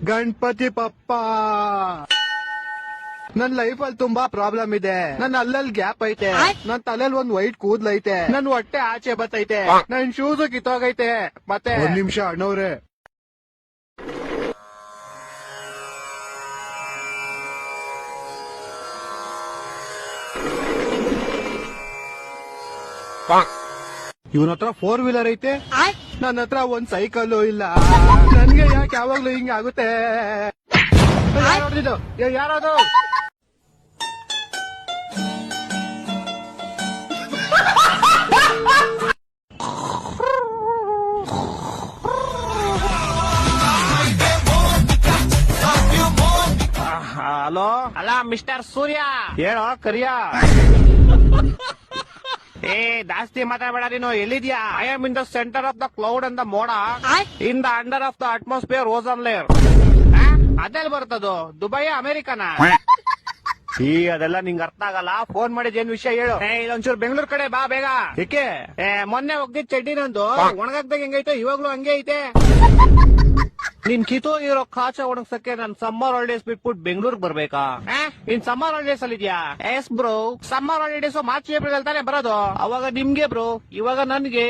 ಗಣಪತಿ ಪಪ್ಪ ನನ್ ಲೈಫ್ ಅಲ್ಲಿ ತುಂಬಾ ಪ್ರಾಬ್ಲಮ್ ಇದೆ. ನನ್ ಅಲ್ಲಲ್ಲಿ ಗ್ಯಾಪ್ ಐತೆ, ನನ್ ತಲೆಯಲ್ಲಿ ಒಂದ್ ವೈಟ್ ಕೂದ್ಲೈತೆ, ನನ್ ಹೊಟ್ಟೆ ಆಚೆ ಬತ್ತೈತೆ, ನನ್ ಶೂಸ್ ಕಿತ್ತೋಗೈತೆ. ಮತ್ತೆ ಒಂದ್ ನಿಮಿಷ ಅಣ್ಣವ್ರೆ, ಇವನ ಹತ್ರ 4 ವೀಲರ್ ಐತೆ, ನನ್ನ ಹತ್ರ ಒಂದ್ ಸೈಕಲ್ ಇಲ್ಲ. ನನ್ಗೆ ಯಾಕೆ ಯಾವಾಗ್ಲೂ ಹಿಂಗ ಆಗುತ್ತೆ? ಯಾರದು? ಹಲೋ, ಅಲ್ಲ ಮಿಸ್ಟರ್ ಸೂರ್ಯ, ಹೇಳೋ ಕರಿಯಾ. ಜಾಸ್ತಿ ಮಾತಾಡಬೇಡ. ನೀನು ಎಲ್ಲಿದ್ಯಾ? I am in the centre of the cloud and the ಮೋಡ, in the under of the atmosphere ozone layer. ಅದೆಲ್ಲಿ ಬರ್ತದು? ದುಬೈ ಅಮೆರಿಕನ? ಅದೆಲ್ಲ ನಿಂಗೆ ಅರ್ಥ ಆಗಲ್ಲ. ಫೋನ್ ಮಾಡಿದ್ ಏನ್ ವಿಷಯ ಹೇಳು. ಇದೊಂಚೂರು ಬೆಂಗಳೂರು ಕಡೆ ಬಾ ಬೇಗ. ಏಕೆ? ಮೊನ್ನೆ ಹೋಗ್ದಿದ್ ಚಡ್ಡಿ ನಂದು ಒಣಗಾಕ್ದಾಗ ಹೆಂಗೈತೆ, ಇವಾಗ್ಲೂ ಹಂಗೆ ಐತೆ. ನಿನ್ ಕಿತ್ತೋಗಿರೋ ಕಾಚ ಒಣಗ್ಸಕ್ಕೆ ನಾನ್ ಸಮ್ಮರ್ ಹಾಲಿಡೇಸ್ ಬಿಟ್ಬಿಟ್ಟು ಬೆಂಗಳೂರಿಗೆ ಬರ್ಬೇಕಾ? ನೀನ್ ಸಮ್ಮರ್ ಹಾಲಿಡೇಸ್ ಅಲ್ಲಿ ಇದೆಯಾ? S bro, summer holidays March April ಅಲ್ಲಿ ತಾನೇ ಬರೋದು. ಅವಾಗ ನಿಮ್ಗೆ ಬ್ರೋ, ಇವಾಗ ನನ್ಗೆ.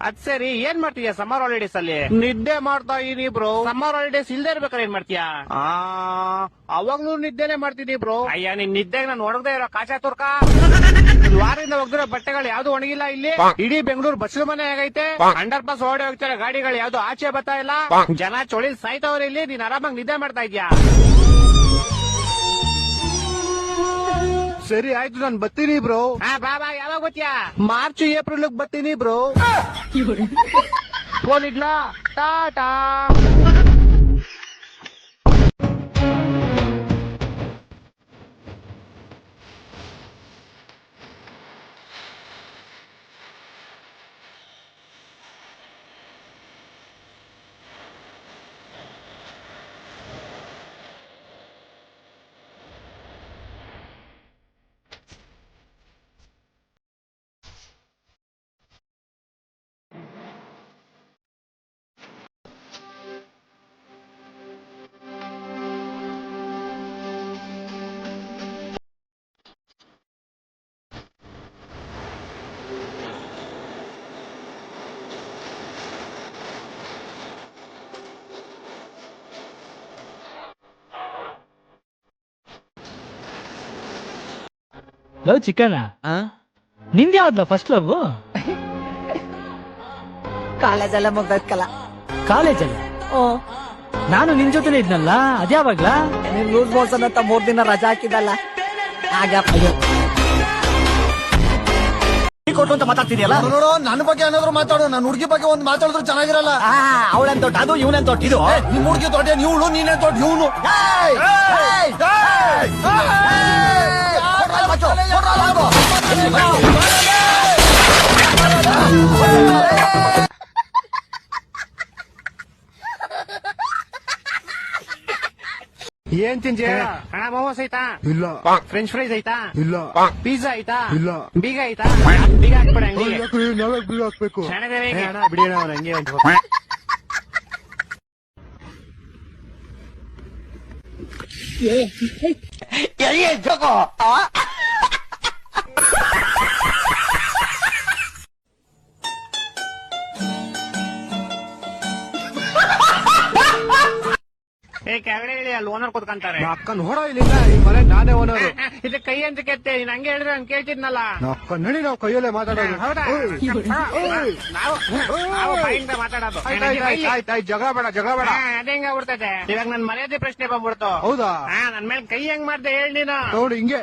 ಅದ್ ಸರಿ, ಏನ್ ಮಾಡ್ತೀಯ ಸಮ್ಮರ್ ಹಾಲಿಡೇಸ್ ಅಲ್ಲಿ? ನಿದ್ದೆ ಮಾಡ್ತಾ ಇದೀನಿ ಬ್ರೋ. ಸಮ್ಮರ್ ಹಾಲಿಡೇಸ್ ಇಲ್ದೇ ಇರ್ಬೇಕಾದ್ರೆ ಏನ್ ಮಾಡ್ತೀಯಾ? ಅವಾಗ್ಲೂ ನಿದ್ದೆನೆ ಮಾಡ್ತೀನಿ ಬ್ರೋ. ಅಯ್ಯ, ನಿನ್ ನಿದ್ದೆಗೆ ನಾನು ಒಣಗದೆ ಇರೋ ಕಾಚ ತುರ್ಕ. ವಾರದಿಂದ ಒಗ್ದಿರೋ ಬಟ್ಟೆಗಳು ಯಾವ್ದು ಒಣಗಿಲ್ಲ ಇಲ್ಲಿ. ಇಡೀ ಬೆಂಗಳೂರು ಬಸ್ಲು ಮನೆ ಆಗೈತೆ. ಅಂಡರ್ ಪಾಸ್ ಓಡಿ ಹೋಗ್ತಾರೆ ಗಾಡಿಗಳು, ಯಾವ್ದು ಆಚೆ ಬರ್ತಾ ಇಲ್ಲ. ಜನ ಚೊಳಿ ಸಾಯ್ತವ್ರೆ ಇಲ್ಲಿ. ನೀನ್ ಆರಾಮಾಗಿ ನಿದ್ದೆ ಮಾಡ್ತಾ ಇದ್ಯಾ? ಸರಿ ಆಯ್ತು, ನಾನ್ ಬರ್ತೀನಿ ಬ್ರೋ. ಬಾಬಾ, ಯಾವಾಗ ಗೊತ್ತಾ? ಮಾರ್ಚ್ ಏಪ್ರಿಲ್ ಬರ್ತೀನಿ ಬ್ರೋ. ಫೋನ್ ಇಡ್ಲಾ? ಟಾಟಾ. ಲವ್ ಚಿಕನ್ ನಿಂದ ಯಾವ್ದಲ್ಲ ಫಸ್ಟ್ ಲವ್? ಕಾಲೇಜೆಲ್ಲ ಮುಗ್ದೈತ್ಕಲ್ಲ. ಕಾಲೇಜಲ್ಲ? ನಾನು ನಿನ್ ಜೊತೆನೆ ಇದ್ನಲ್ಲ, ಅದ್ಯಾವಾಗ್ಲಾ? ನೀನ್ ಲೂಸ್ ಮೋಷನ್ ಅಂತ 3 ದಿನ ರಜಾ ಹಾಕಿದಲ್ಲ ಆಗ. ಕೊಟ್ಟು ಅಂತ ಮಾತಾಡ್ತಿದ್ಯಲ್ಲ ನೋಡು, ನನ್ನ ಬಗ್ಗೆ ಏನಾದ್ರು ಮಾತಾಡು. ನನ್ನ ಹುಡುಗಿ ಬಗ್ಗೆ ಒಂದ್ ಮಾತಾಡಿದ್ರು ಚೆನ್ನಾಗಿರಲ್ಲ. ಅವಳನ್ ದೊಡ್ಡ ಅದು, ಇವನನ್ ದೊಡ್ಡ ಇದು. ನಿಮ್ ಹುಡುಗಿ ದೊಡ್ಡ ನೀವಳು, ನೀನೇ ದೊಡ್ಡ ಇವನು. ಏನ್ ತಿಂಜೆ? ಹಣ ಮೋಮೋಸ್ ಐತಾ? ಇಲ್ಲ. ಫ್ರೆಂಚ್ ಫ್ರೈಸ್ ಐತಾ? ಇಲ್ಲ. ಪಿಜ್ಜಾ ಐತಾ? ಇಲ್ಲ. ಬೀಗ ಐತಾ? ಬೀಗ ಹಾಕ್ಬೇಡ ಅಂಗಡಿಗೆ. ನಾವೇ ಬೀಗ ಹಾಕ್ಬೇಕು. ಸಣ್ಣದೇವೆ ಬಿಡಿ ಅಣ್ಣ, ಅವ್ನು ಹಂಗೆ ಒಂದು ಕೆಳಗಡೆ ಹೇಳಿ, ಅಲ್ಲಿ ಓನರ್ ಕೂತ್ಕೊಂತಾರೆ. ಅಕ್ಕ ನೋಡೋ ಇಲ್ಲಿಂದ, ಈ ಮನೆ ನಾನೇ ಓನರು. ಇದು ಕೈ ಅಂತ ಕೆತ್ತೆ, ನೀನ್ ಹಂಗೆ ಹೇಳಿದ್ರೆ ಹಂಗೆ ಕೇಳ್ತಿದ್ನಲ್ಲ. ಅಕ್ಕ ನಡಿ, ನಾವು ಕೈಯಲ್ಲೇ ಮಾತಾಡೋದು. ಹೌದಾ? ನಾವು ಬಾಯಿಂದ ಮಾತಾಡೋದು. ಆಯ್ತಾಯ್ತು, ಜಗಳ ಬೇಡ, ಜಗಳ ಬೇಡ. ಅದೇ ಹೆಂಗ ಬಿಡ್ತೈತೆ. ಇವಾಗ ನನ್ ಮರ್ಯಾದೆ ಪ್ರಶ್ನೆ ಬಂದ್ಬಿಡ್ತು. ಹೌದಾ? ನನ್ ಮೇಲೆ ಕೈ ಹೆಂಗ್ ಮಾಡ್ದೆ ಹೇಳಿ ನೀನು. ನೋಡು ಹಿಂಗೆ.